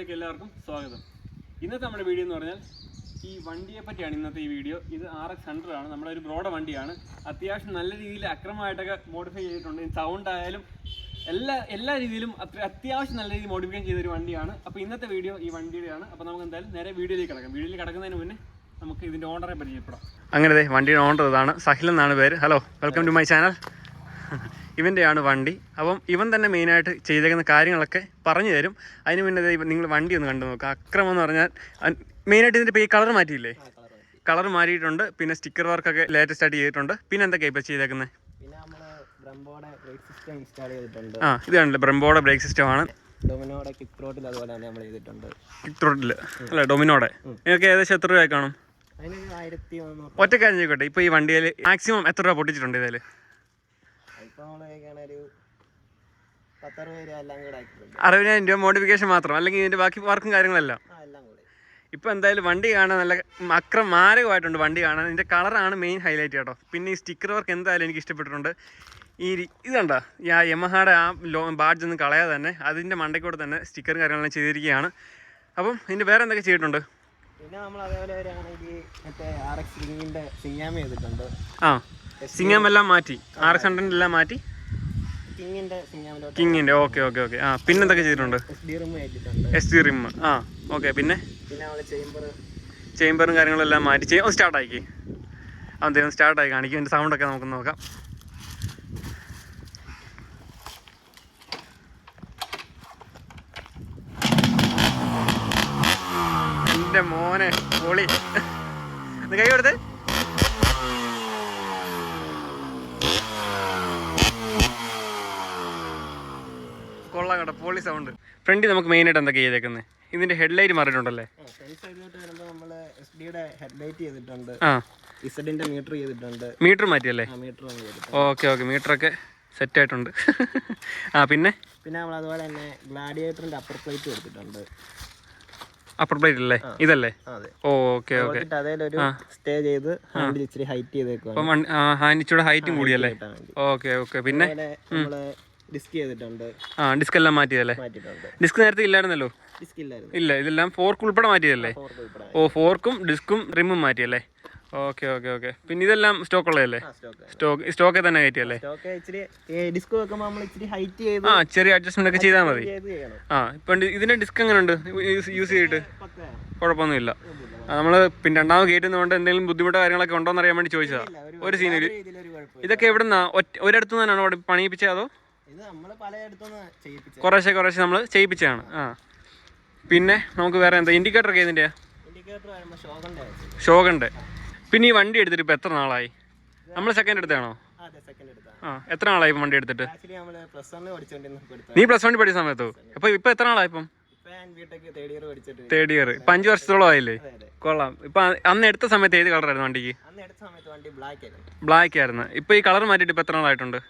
വീഡിയോയിലേക്ക് എല്ലാവർക്കും സ്വാഗതം. ഇന്നത്തെ നമ്മുടെ വീഡിയോ എന്ന് പറഞ്ഞാൽ ഈ വണ്ടിയെ പറ്റിയാണ് ഇന്നത്തെ ഈ വീഡിയോ. ഇത് RX100 ആണ്, നമ്മുടെ ഒരു ബ്രോഡ വണ്ടിയാണ്. അത്യാവശ്യം നല്ല രീതിയിൽ അക്രമമായിട്ടൊക്കെ മോഡിഫൈ ചെയ്തിട്ടുണ്ട്. സൗണ്ട് ആയാലും എല്ലാ രീതിയിലും അത്യാവശ്യം നല്ല രീതിയിൽ മോഡിഫൈ ചെയ്തൊരു വണ്ടിയാണ്. അപ്പോൾ ഇന്നത്തെ വീഡിയോ ഈ വണ്ടിയുടെയാണ്. അപ്പോൾ നമുക്ക് എന്തായാലും നേരെ വീഡിയോയിലേക്ക് കിടക്കാം. വീഡിയോയിൽ കിടക്കുന്നതിന് മുന്നേ നമുക്ക് ഇതിൻ്റെ ഓണറെ പരിചയപ്പെടാം. അങ്ങനെ വണ്ടിയുടെ ഓണർ ഇതാണ്, സഹിൽ എന്നാണ് പേര്. Hello, welcome to my channel. ഇവൻ്റെയാണ് വണ്ടി. അപ്പം ഇവൻ തന്നെ മെയിനായിട്ട് ചെയ്തേക്കുന്ന കാര്യങ്ങളൊക്കെ പറഞ്ഞു തരും. അതിന് മുന്നേ നിങ്ങൾ വണ്ടി ഒന്ന് കണ്ടു നോക്കുക. അക്രമം എന്ന് പറഞ്ഞാൽ മെയിനായിട്ട് ഇതിൻ്റെ ഈ കളർ മാറ്റിയില്ലേ? കളർ മാറ്റിയിട്ടുണ്ട്. പിന്നെ സ്റ്റിക്കർ വർക്കൊക്കെ ലേറ്റസ്റ്റ് ആയിട്ട് ചെയ്തിട്ടുണ്ട്. പിന്നെ എന്തൊക്കെയാണ് ഇപ്പോൾ ചെയ്തേക്കുന്നത്? ഇത് കണ്ടില്ലേ, ബ്രംബോയുടെ ബ്രേക്ക് സിസ്റ്റം ആണ്. കിക്ക് ത്രോട്ടിൽ അല്ല, ഡൊമിനോടെ. നിങ്ങൾക്ക് ഏകദേശം എത്ര രൂപ കാണും? ഒറ്റ കാര്യം ചോദിക്കട്ടെ, ഇപ്പോൾ ഈ വണ്ടിയിൽ മാക്സിമം എത്ര രൂപ പൊട്ടിച്ചിട്ടുണ്ട് ഇതിൽ? ₹60,000 രൂപ മോഡിഫിക്കേഷൻ മാത്രം, അല്ലെങ്കിൽ ഇതിന്റെ ബാക്കി വർക്കും കാര്യങ്ങളെല്ലാം. ഇപ്പൊ എന്തായാലും വണ്ടി കാണാൻ നല്ല മാരകമായിട്ടുണ്ട്. വണ്ടി കാണാൻ ഇതിന്റെ കളറാണ് മെയിൻ ഹൈലൈറ്റ് കേട്ടോ. പിന്നെ ഈ സ്റ്റിക്കർ വർക്ക് എന്തായാലും എനിക്ക് ഇഷ്ടപ്പെട്ടിട്ടുണ്ട്. ഇത് കണ്ടോ, ഈ യമഹയുടെ ബാഡ്ജ് ഒന്നും കളയാതെ തന്നെ അതിന്റെ മണ്ടയ്ക്കൂടെ തന്നെ സ്റ്റിക്കറും കാര്യങ്ങളെല്ലാം ചെയ്തിരിക്കുകയാണ്. അപ്പം ഇതിന്റെ വേറെ എന്തൊക്കെ ചെയ്തിട്ടുണ്ട്? പിന്നെ നമ്മൾ അതേപോലെ RX ചെയ്തിട്ടുണ്ട്. സിംഗമെല്ലാം മാറ്റി, RX100 എല്ലാം മാറ്റി കിങ്ങിന്റെ. ഓക്കെ. പിന്നെ എന്തൊക്കെ ചെയ്തിട്ടുണ്ട്? SD റിം. ഓക്കെ. പിന്നെ ചേമ്പറും കാര്യങ്ങളെല്ലാം മാറ്റി സ്റ്റാർട്ടാക്കി. അതെന്തെങ്കിലും സ്റ്റാർട്ടായി കാണിക്കും. എൻ്റെ സൗണ്ടൊക്കെ നമുക്ക് നോക്കാം. എൻ്റെ മോനെ പൊളി. കൈ കൊടുത്ത് കൊള്ളാം കേട്ടോ, പൊളി സൗണ്ട്. ഫ്രണ്ടിൽ നമുക്ക് മെയിനായിട്ട് എന്തൊക്കെ ചെയ്തേക്കുന്നത്? ഇതിന്റെ ഹെഡ്ലൈറ്റ് മാറിയിട്ടുണ്ടല്ലേ? മീറ്റർ മാറ്റിയല്ലേ? ഓക്കെ. മീറ്ററൊക്കെ സെറ്റ് ആയിട്ടുണ്ട്. പിന്നെ നമ്മൾ അതുപോലെ തന്നെ ഗ്ലാഡിയേറ്ററിന്റെ അപ്പർ പ്ലേറ്റ് കൊടുത്തിട്ടുണ്ട്. അപ്പർ പ്ലേറ്റ് അല്ലേ ഇതല്ലേ? ഓക്കെ. സ്റ്റേ ചെയ്ത് ഹാൻഡിൽ ഇച്ചിരി ഹൈറ്റ് ചെയ്തേക്കും. ഹാൻഡിച്ചൂടെ ഹൈറ്റും കൂടിയല്ലേ? ഓക്കെ. പിന്നെ ഡിസ്ക് ചെയ്തിട്ടുണ്ട്. ഡിസ്ക് എല്ലാം മാറ്റിയതല്ലേ? ഡിസ്ക് നേരത്തെ ഇല്ലായിരുന്നല്ലോ? ഇല്ല, ഇതെല്ലാം ഫോർക്ക് ഉൾപ്പെടെ മാറ്റിയതല്ലേ? ഫോർക്കും ഡിസ്കും റിമ്മും മാറ്റിയല്ലേ? ഓക്കെ. പിന്നെ ഇതെല്ലാം സ്റ്റോക്ക് ഉള്ളതല്ലേ? സ്റ്റോക്കെ തന്നെ കയറ്റിയല്ലേ? ചെറിയ അഡ്ജസ്റ്റ്മെന്റ് ഒക്കെ ചെയ്താൽ മതി. ഇപ്പം ഇതിന്റെ ഡിസ്ക് എങ്ങനെയുണ്ട് യൂസ് ചെയ്തിട്ട്? കുഴപ്പമൊന്നുമില്ല. നമ്മൾ പിന്നെ രണ്ടാമത് കയറ്റുന്നതുകൊണ്ട് എന്തെങ്കിലും ബുദ്ധിമുട്ടോ കാര്യങ്ങളൊക്കെ ഉണ്ടോ എന്ന് അറിയാൻ വേണ്ടി ചോദിച്ചതാ. ഒരു സീനിൽ ഇതൊക്കെ എവിടുന്നാ? ഒരിടത്തു നിന്നാണോ പണിയിപ്പിച്ചത് അതോ കുറേശ്ശെ നമ്മൾ ചെയ്യിപ്പിച്ചതാണ്? പിന്നെ നമുക്ക് വേറെ എന്താ? ഇൻഡിക്കേറ്റർ ഒക്കെ ഇതിൻ്റെ ഷോഗന്റെ. പിന്നെ ഈ വണ്ടി എടുത്തിട്ട് ഇപ്പം എത്ര നാളായി? നമ്മൾ സെക്കൻഡ് എടുത്താണോ? എത്ര നാളായി ഇപ്പം വണ്ടി എടുത്തിട്ട്? നീ +1 പഠിച്ച സമയത്തോ? അപ്പോൾ ഇപ്പം എത്ര നാളായി? ഇപ്പം തേർഡ് ഇയർ. ഇപ്പം 5 വർഷത്തോളം ആയില്ലേ? കൊള്ളാം. ഇപ്പം അന്ന് എടുത്ത സമയത്ത് ഏത് കളറായിരുന്നു വണ്ടിക്ക്? ബ്ലാക്ക് ആയിരുന്നു. ഇപ്പം ഈ കളർ മാറ്റിയിട്ട് ഇപ്പം എത്ര നാളായിട്ടുണ്ട്?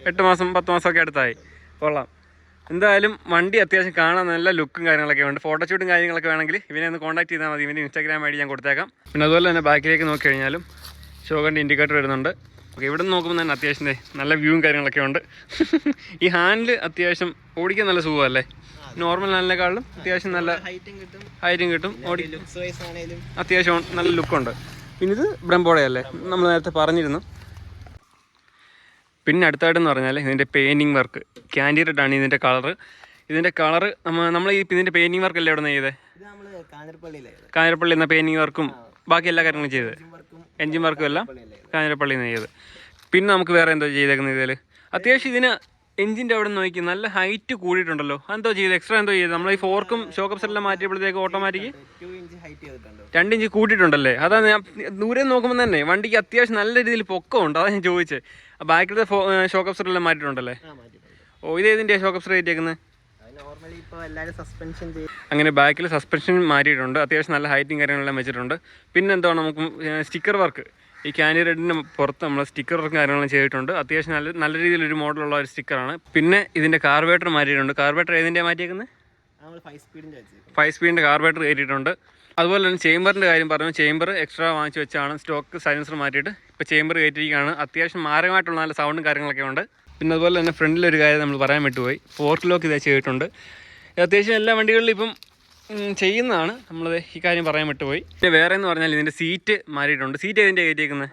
8 മാസം 10 മാസമൊക്കെ അടുത്തായി. കൊള്ളാം. എന്തായാലും വണ്ടി അത്യാവശ്യം കാണാൻ നല്ല ലുക്കും കാര്യങ്ങളൊക്കെ ഉണ്ട്. ഫോട്ടോഷൂട്ടും കാര്യങ്ങളൊക്കെ വേണമെങ്കിൽ ഇവനെ ഒന്ന് കോൺടാക്ട് ചെയ്താൽ മതി. ഇവൻ്റെ Instagram ID ഞാൻ കൊടുത്തേക്കാം. പിന്നെ അതുപോലെ തന്നെ ബാക്കിലേക്ക് നോക്കി കഴിഞ്ഞാലും ഷോഗൻ്റെ ഇൻഡിക്കേറ്റർ വരുന്നുണ്ട്. ഓക്കെ. ഇവിടെ നിന്ന് നോക്കുമ്പോൾ തന്നെ അത്യാവശ്യം നല്ല വ്യൂവും കാര്യങ്ങളൊക്കെ ഉണ്ട്. ഈ ഹാൻഡിൽ അത്യാവശ്യം ഓടിക്കാൻ നല്ല സുഖമല്ലേ? നോർമൽ ഹാൻഡിനെക്കാളും അത്യാവശ്യം നല്ല ഹൈറ്റും കിട്ടും. അത്യാവശ്യം നല്ല ലുക്കുണ്ട്. പിന്നെ ഇത് ബ്രംബോഡയല്ലേ, നമ്മൾ നേരത്തെ പറഞ്ഞിരുന്നു. പിന്നെ അടുത്തായിട്ടെന്ന് പറഞ്ഞാൽ ഇതിൻ്റെ പെയിൻറ്റിങ് വർക്ക് ക്യാൻഡി റെഡ് ആണ് ഇതിൻ്റെ കളറ്. നമ്മൾ ഇതിൻ്റെ പെയിൻറ്റിങ് വർക്ക് അല്ലേ എവിടെ നിന്ന് ചെയ്തത്? കാഞ്ഞിരപ്പള്ളി എന്ന പെയിൻറ്റിങ് വർക്കും ബാക്കി എല്ലാ കാര്യങ്ങളും ചെയ്തത്. എൻജിൻ വർക്കും എല്ലാം കാഞ്ഞിരപ്പള്ളിയിൽ നിന്ന് ചെയ്തത്. പിന്നെ നമുക്ക് വേറെ എന്തോ ചെയ്തേക്കുന്നത് ഇതിൽ? അത്യാവശ്യം ഇതിന് എൻജിൻ്റെ അവിടെ നിന്ന് നോക്കി നല്ല ഹൈറ്റ് കൂടിയിട്ടുണ്ടല്ലോ. എന്തോ ചെയ്ത് എക്സ്ട്രാ എന്തോ ചെയ്ത്? നമ്മൾ ഈ ഫോർക്കും ഷോക്കപ്സ് എല്ലാം മാറ്റിയപ്പോഴത്തേക്ക് ഓട്ടോമാറ്റിക് 2 ഇഞ്ച് കൂട്ടിയിട്ടുണ്ടല്ലേ? അതാണ് ഞാൻ ദൂരെ നോക്കുമ്പോൾ തന്നെ വണ്ടിക്ക് അത്യാവശ്യം നല്ല രീതിയിൽ പൊക്കമുണ്ട്. അതാണ് ഞാൻ ചോദിച്ചത്. ബാക്കിലത്തെ ഷോക്കപ്സർ എല്ലാം മാറ്റിയിട്ടുണ്ടല്ലേ? ഇത് ഏതിൻ്റെ ഷോക്കപ്സർ കയറ്റിയേക്കുന്നത്? അങ്ങനെ ബാക്കിൽ സസ്പെൻഷൻ മാറ്റിയിട്ടുണ്ട്. അത്യാവശ്യം നല്ല ഹൈറ്റും കാര്യങ്ങളെല്ലാം വെച്ചിട്ടുണ്ട്. പിന്നെ എന്താണ് നമുക്ക് സ്റ്റിക്കർ വർക്ക് ഈ ക്യാൻഡി റെഡിന് പുറത്ത് നമ്മൾ സ്റ്റിക്കർ വർക്കും കാര്യങ്ങളും ചെയ്തിട്ടുണ്ട്. അത്യാവശ്യം നല്ല രീതിയിലൊരു മോഡലുള്ള ഒരു സ്റ്റിക്കറാണ്. പിന്നെ ഇതിൻ്റെ കാർബേറ്റർ മാറ്റിയിട്ടുണ്ട്. കാർബേറ്റർ ഏതിൻ്റെ മാറ്റിയേക്കുന്നത്? 5 സ്പീഡിൻ്റെ കാർബേറ്റർ കയറ്റിയിട്ടുണ്ട്. അതുപോലെ തന്നെ ചേമ്പറിൻ്റെ കാര്യം പറഞ്ഞു. ചേമ്പർ എക്സ്ട്രാ വാങ്ങിച്ച് വെച്ചാണ് സ്റ്റോക്ക് സൈലൻസർ മാറ്റിയിട്ട് ഇപ്പോൾ ചേമ്പർ കയറ്റിയിരിക്കുകയാണ്. അത്യാവശ്യം മാരകമായിട്ടുള്ള നല്ല സൗണ്ടും കാര്യങ്ങളൊക്കെ ഉണ്ട്. പിന്നെ അതുപോലെ തന്നെ ഫ്രണ്ടിലൊരു കാര്യം നമ്മൾ പറയാൻ വിട്ടുപോയി, ഫോർക്ക് ലോക്ക് ഇത് ചെയ്തിട്ടുണ്ട്. അത്യാവശ്യം എല്ലാ വണ്ടികളിലും ഇപ്പം ചെയ്യുന്നതാണ്, നമ്മൾ ഈ കാര്യം പറയാൻ വിട്ടുപോയി. പിന്നെ വേറെ എന്ന് പറഞ്ഞാൽ ഇതിൻ്റെ സീറ്റ് മാറിയിട്ടുണ്ട്. സീറ്റ് ഏതിൻ്റെ കയറ്റിയിരിക്കുന്നത്?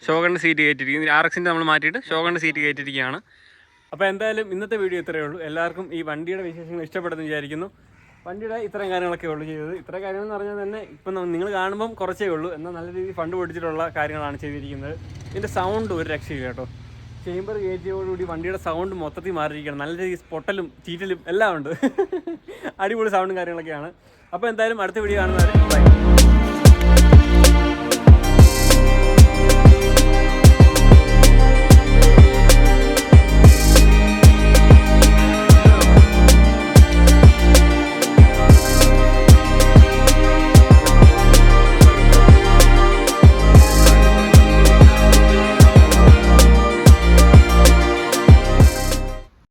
ഷോഗണിൻ്റെ സീറ്റ് കയറ്റിയിരിക്കുന്നത്. RX-ൻ്റെ നമ്മൾ മാറ്റിയിട്ട് ഷോഗണിൻ്റെ സീറ്റ് കയറ്റിയിരിക്കുകയാണ്. അപ്പോൾ എന്തായാലും ഇന്നത്തെ വീഡിയോ ഇത്രയേ ഉള്ളൂ. എല്ലാവർക്കും ഈ വണ്ടിയുടെ വിശേഷങ്ങൾ ഇഷ്ടപ്പെടുന്നു വിചാരിക്കുന്നു. വണ്ടിയുടെ ഇത്രയും കാര്യങ്ങളൊക്കെ ഉള്ളൂ ചെയ്തത്. ഇത്ര കാര്യങ്ങൾ എന്ന് പറഞ്ഞാൽ തന്നെ ഇപ്പം നിങ്ങൾ കാണുമ്പം കുറച്ചേ ഉള്ളൂ, എന്നാൽ നല്ല രീതിയിൽ ഫണ്ട് പൊടിച്ചിട്ടുള്ള കാര്യങ്ങളാണ് ചെയ്തിരിക്കുന്നത്. ഇതിൻ്റെ സൗണ്ട് ഒരു രക്ഷയില്ല കേട്ടോ. ചേമ്പർ കയറ്റിയോടുകൂടി വണ്ടിയുടെ സൗണ്ട് മൊത്തത്തിൽ മാറിയിരിക്കുകയാണ്. നല്ല രീതിയിൽ പൊട്ടലും ചീറ്റലും എല്ലാം ഉണ്ട്. അടിപൊളി സൗണ്ടും കാര്യങ്ങളൊക്കെയാണ്. അപ്പോൾ എന്തായാലും അടുത്ത വീഡിയോ കാണുന്നവരെ ബൈ.